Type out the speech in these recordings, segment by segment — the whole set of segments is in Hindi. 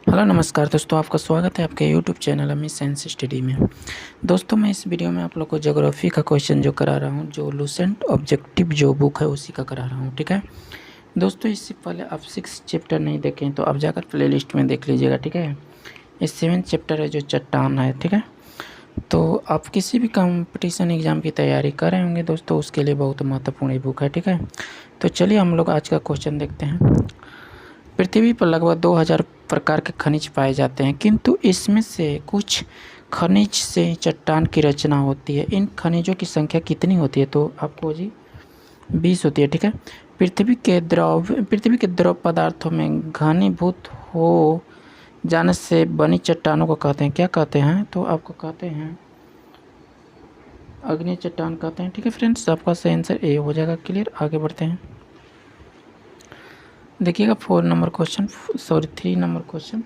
हेलो नमस्कार दोस्तों, आपका स्वागत है आपके YouTube channel Amit science study में। दोस्तों मैं इस वीडियो में आप लोग को ज्योग्राफी का क्वेश्चन जो करा रहा हूँ, जो लुसेंट ऑब्जेक्टिव जो बुक है उसी का करा रहा हूँ। ठीक है दोस्तों, इससे पहले आप 6 चैप्टर नहीं देखें तो आप जाकर प्ले लिस्ट में देख लीजिएगा। ठीक है, ये 7 चैप्टर है जो चट्टान है। ठीक है, तो आप किसी भी कंपटीशन एग्ज़ाम की तैयारी कर रहे होंगे दोस्तों, उसके लिए बहुत महत्वपूर्ण ये बुक है। ठीक है, तो चलिए हम लोग आज का क्वेश्चन देखते हैं। पृथ्वी पर लगभग 2000 प्रकार के खनिज पाए जाते हैं, किंतु इसमें से कुछ खनिज से चट्टान की रचना होती है। इन खनिजों की संख्या कितनी होती है? तो आपको जी 20 होती है। ठीक है, पृथ्वी के द्रव पदार्थों में घनीभूत हो जाने से बनी चट्टानों को कहते हैं, क्या कहते हैं? तो आपको कहते हैं अग्नि चट्टान कहते हैं। ठीक है फ्रेंड्स, आपका सही आंसर ए हो जाएगा। क्लियर, आगे बढ़ते हैं। देखिएगा 3 नंबर क्वेश्चन।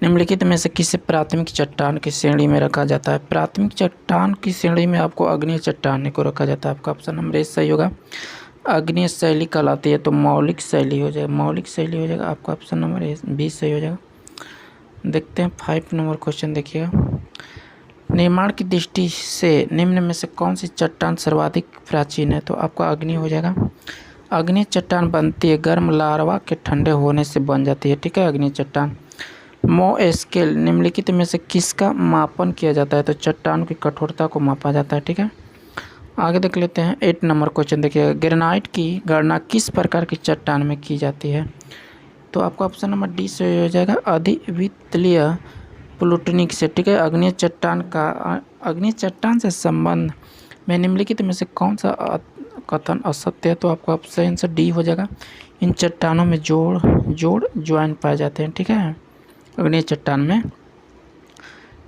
निम्नलिखित में से किसे प्राथमिक चट्टान की श्रेणी में रखा जाता है? प्राथमिक चट्टान की श्रेणी में आपको अग्नेय चट्टान को रखा जाता है। आपका ऑप्शन नंबर ए सही होगा। अग्नेय शैली कहलाती है तो मौलिक शैली हो जाएगा। आपका ऑप्शन नंबर ए बी सही हो जाएगा। देखते हैं 5 नंबर क्वेश्चन। देखिएगा, निर्माण की दृष्टि से निम्न में से कौन सी चट्टान सर्वाधिक प्राचीन है? तो आपका अग्नि हो जाएगा। अग्नि चट्टान बनती है गर्म लार्वा के ठंडे होने से बन जाती है। ठीक है, अग्नि चट्टान। मो स्केल निम्नलिखित में से किसका मापन किया जाता है? तो चट्टान की कठोरता को मापा जाता है। ठीक है, आगे देख लेते हैं 8 नंबर क्वेश्चन। देखिएगा, ग्रेनाइट की गणना किस प्रकार की चट्टान में की जाती है? तो आपका ऑप्शन नंबर डी से हो जाएगा, अधिवितलीय प्लूटनिक से। ठीक है, अग्नि चट्टान से संबंध में निम्नलिखित में से कौन सा कथन असत्य है? तो आपका ऑप्शन आंसर डी हो जाएगा। इन चट्टानों में जोड़ ज्वाइन पाए जाते हैं। ठीक है, अग्नि चट्टान में।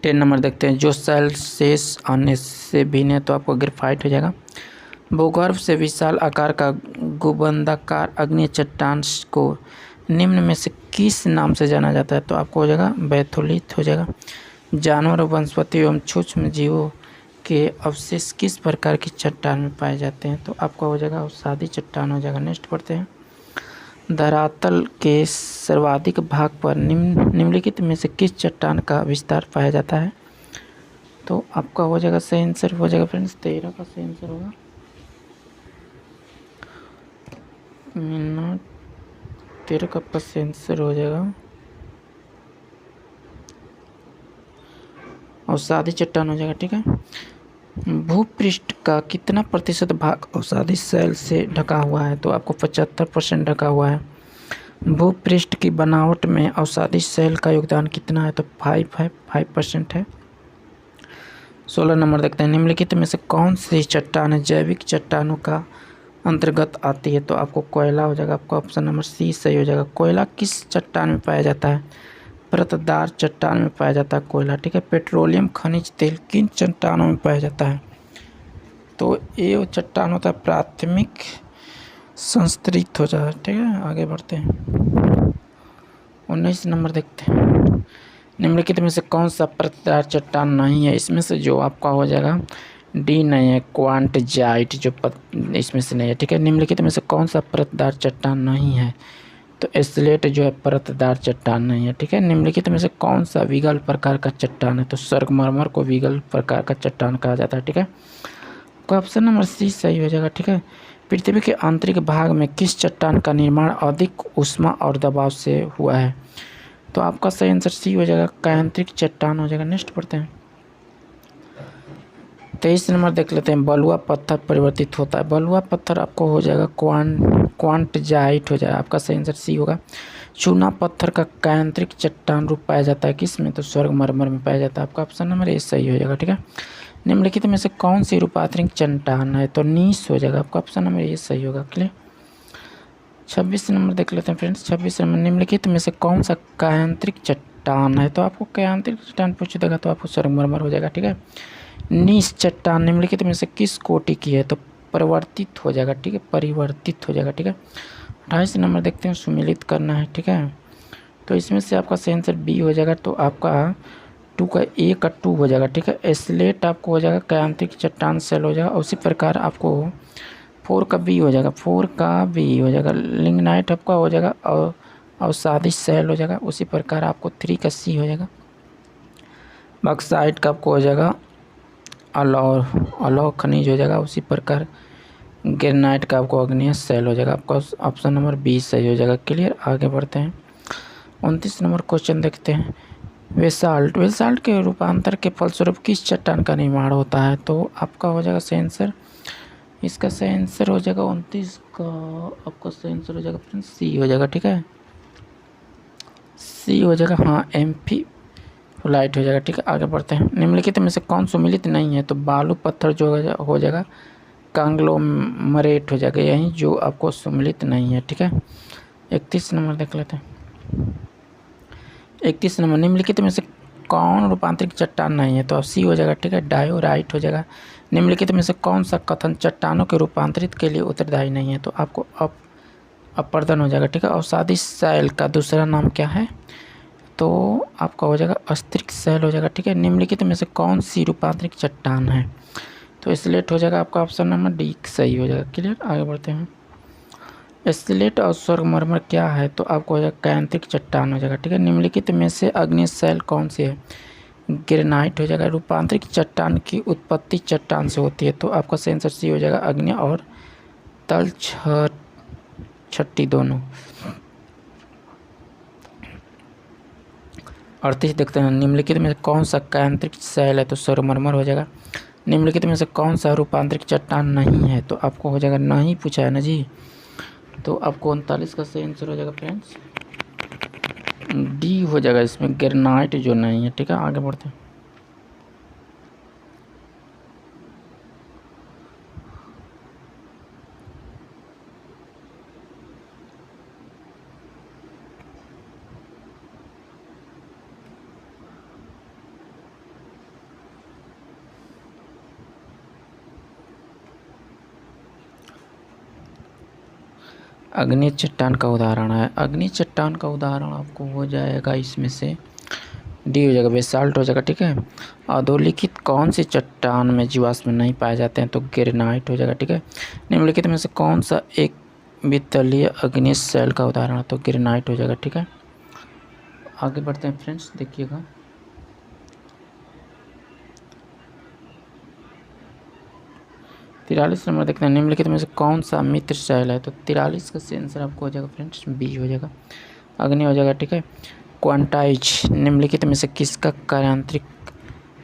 10 नंबर देखते हैं, जो सेल शेष अन्य से भिन्न है। तो आपको ग्रेफाइट हो जाएगा। भूगर्भ से विशाल आकार का गुंबदाकार अग्नि चट्टान को निम्न में से किस नाम से जाना जाता है? तो आपको हो जाएगा बैथोलिथ हो जाएगा। जानवर और वनस्पति एवं सूक्ष्म जीवों के अवशेष किस प्रकार की चट्टान में पाए जाते हैं? तो आपका हो जाएगा अवसादी चट्टान हो जाएगा। नेक्स्ट पढ़ते हैं, धरातल के सर्वाधिक भाग पर निम्नलिखित में से किस चट्टान का विस्तार पाया जाता है? तो आपका हो जाएगा सही आंसर हो जाएगा फ्रेंड्स 13 का सही आंसर होगा। 13 का सही आंसर हो जाएगा अवसादी चट्टान हो जाएगा। ठीक है, भूपृष्ठ का कितना प्रतिशत भाग अवसादी सेल से ढका हुआ है? तो आपको 75% ढका हुआ है। भूपृष्ठ की बनावट में अवसादी सेल का योगदान कितना है? तो 5% है। 16 नंबर देखते हैं, निम्नलिखित में से कौन सी चट्टान है जैविक चट्टानों का अंतर्गत आती है? तो आपको कोयला हो जाएगा। आपका ऑप्शन नंबर सी सही हो जाएगा। कोयला किस चट्टान में पाया जाता है? परतदार चट्टान में पाया जाता है कोयला। ठीक है, पेट्रोलियम खनिज तेल किन चट्टानों में पाया जाता है? तो ये चट्टान होता है प्राथमिक संस्तरित हो जाए। ठीक है, आगे बढ़ते हैं 19 नंबर देखते हैं, निम्नलिखित में से कौन सा परतदार चट्टान नहीं है? इसमें से जो आपका हो जाएगा डी नहीं है, क्वांटजाइट जो इसमें से नहीं है। ठीक है, निम्नलिखित में से कौन सा परतदार चट्टान नहीं है? तो स्लेट जो है परतदार चट्टान नहीं है। ठीक है, निम्नलिखित में से कौन सा विगल प्रकार का चट्टान है? तो संगमरमर को विगल प्रकार का चट्टान कहा जाता है। ठीक है, तो ऑप्शन नंबर सी सही हो जाएगा। ठीक है, पृथ्वी के आंतरिक भाग में किस चट्टान का निर्माण अधिक ऊष्मा और दबाव से हुआ है? तो आपका सही आंसर सी हो जाएगा, कायांतरिक चट्टान हो जाएगा। नेक्स्ट पढ़ते हैं 23 नंबर देख लेते हैं, बलुआ पत्थर परिवर्तित होता है। बलुआ पत्थर आपको हो जाएगा क्वांटजाइट हो जाएगा। आपका सही आंसर सी होगा। चूना पत्थर का कायांतरिक चट्टान रूप पाया जाता है किस में? तो स्वर्गमरमर में पाया जाता है। आपका ऑप्शन नंबर ए सही हो जाएगा। ठीक है, निम्नलिखित में से कौन सी रूपांतरित चट्टान है? तो नीस हो जाएगा। आपका ऑप्शन नंबर ए सही होगा। क्लियर, 26 नंबर देख लेते हैं फ्रेंड्स। 26 नंबर, निम्नलिखित में से कौन सा कायांतरिक चट्टान है? तो आपको कायांतरिक चट्टान पूछ देगा तो आपको स्वर्गमरमर हो जाएगा। ठीक है, नीस चट्टान निम्नलिखित में से किस कोटि की है? तो परिवर्तित हो जाएगा। ठीक है, परिवर्तित हो जाएगा। ठीक है, 28 नंबर देखते हैं, सुमेलित करना है। ठीक है, तो इसमें से आपका सही आंसर बी हो जाएगा। तो आपका 2 का ए का 2 हो जाएगा। ठीक है, स्लेट आपको हो जाएगा कायांतरिक चट्टान सेल हो जाएगा। उसी प्रकार आपको 4 का बी हो जाएगा। 4 का बी हो जाएगा। लिग्नाइट आपका हो जाएगा और अवसादी सेल हो जाएगा। उसी प्रकार आपको 3 का सी हो जाएगा। बॉक्साइट का आपको हो जाएगा अलौ खनिज हो जाएगा। उसी प्रकार ग्रेनाइट का आपको अग्नेय सेल हो जाएगा। आपका ऑप्शन नंबर 20 सही हो जाएगा। क्लियर, आगे बढ़ते हैं। 29 नंबर क्वेश्चन देखते हैं। बेसाल्ट के रूपांतर के फलस्वरूप किस चट्टान का निर्माण होता है? तो आपका हो जाएगा सही आंसर, इसका सही आंसर हो जाएगा 29 का आपका सही आंसर हो जाएगा फ्रेंड्स सी हो जाएगा। ठीक है, सी हो जाएगा। हाँ, एम्फीफोलाइट हो जाएगा। ठीक है, आगे बढ़ते हैं। निम्नलिखित में से कौन सुमिलित नहीं है? तो बालू पत्थर जो हो जाएगा कांग्लोमरेट हो जाएगा, यही जो आपको सुमिलित नहीं है। ठीक है, 31 नंबर देख लेते हैं। 31 नंबर, निम्नलिखित में से कौन रूपांतरित चट्टान नहीं है? तो अब सी हो जाएगा। ठीक है, डायोराइट हो जाएगा। निम्नलिखित में से कौन सा कथन चट्टानों के रूपांतरित के लिए उत्तरदायी नहीं है? तो आपको अपर्दन हो जाएगा। ठीक है, अवसादी सेल का दूसरा नाम क्या है? तो आपका हो जाएगा अस्त्रिक सेल हो जाएगा। ठीक है, निम्नलिखित में से कौन सी रूपांतरित चट्टान है? तो स्लेट हो जाएगा आपका ऑप्शन नंबर डी सही हो जाएगा। क्लियर, आगे बढ़ते हैं। स्लेट और संगमरमर क्या है? तो आपको हो जाएगा कैंतिक चट्टान हो जाएगा। ठीक है, निम्नलिखित में से अग्नेय सेल कौन सी है? ग्रेनाइट हो जाएगा। रूपांतरित चट्टान की उत्पत्ति चट्टान से होती है। तो आपका सही आंसर सी हो जाएगा, अग्नेय और तल छट्टी दोनों। 38 देखते हैं। निम्नलिखित में कौन सा कैंतिक सेल है? तो संगमरमर हो जाएगा। निम्नलिखित में से कौन सा रूपांतरित चट्टान नहीं है? तो आपको हो जाएगा, नहीं पूछा है ना जी, तो आपको 39 का सही आंसर हो जाएगा फ्रेंड्स डी हो जाएगा, इसमें ग्रेनाइट जो नहीं है। ठीक है, आगे बढ़ते हैं। अग्नि चट्टान का उदाहरण है। अग्नि चट्टान का उदाहरण आपको हो जाएगा इसमें से डी हो जाएगा, बेसाल्ट हो जाएगा। ठीक है, अधोलिखित कौन सी चट्टान में जीवाश्म नहीं पाए जाते हैं? तो ग्रेनाइट हो जाएगा। ठीक है, निम्नलिखित में से कौन सा एक वितलीय अग्नि सेल का उदाहरण है? तो ग्रेनाइट हो जाएगा। ठीक है, आगे बढ़ते हैं फ्रेंड्स, देखिएगा। तिरालीस नंबर देखते हैं। निम्नलिखित में से कौन सा मित्र सेल है? तो 43 का सही आंसर आपको हो जाएगा फ्रेंड्स बी हो जाएगा, अग्नि हो जाएगा। ठीक है, क्वांटाइज निम्नलिखित में से किसका कार्यांतरिक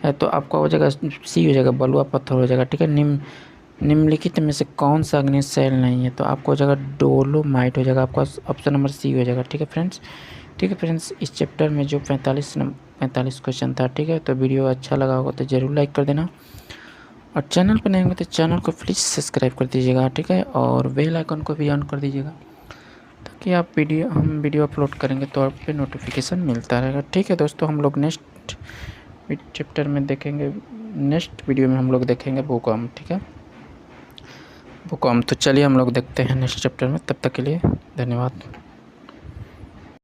है? तो आपका हो जाएगा सी हो जाएगा, बलुआ पत्थर हो जाएगा। ठीक है, निम्नलिखित में से कौन सा अग्नि सेल नहीं है? तो आपको हो जाएगा डोलोमाइट हो जाएगा। आपका ऑप्शन नंबर सी हो जाएगा। ठीक है फ्रेंड्स, इस चैप्टर में जो 45 क्वेश्चन था। ठीक है, तो वीडियो अच्छा लगा होगा तो ज़रूर लाइक कर देना, और चैनल पर नहीं होंगे तो चैनल को प्लीज़ सब्सक्राइब कर दीजिएगा। ठीक है, और बेल आइकन को भी ऑन कर दीजिएगा ताकि हम वीडियो अपलोड करेंगे तो आप पे नोटिफिकेशन मिलता रहेगा। ठीक है दोस्तों, हम लोग नेक्स्ट चैप्टर में देखेंगे, नेक्स्ट वीडियो में हम लोग देखेंगे भूकंप। ठीक है, भूकंप। तो चलिए हम लोग देखते हैं नेक्स्ट चैप्टर में, तब तक के लिए धन्यवाद।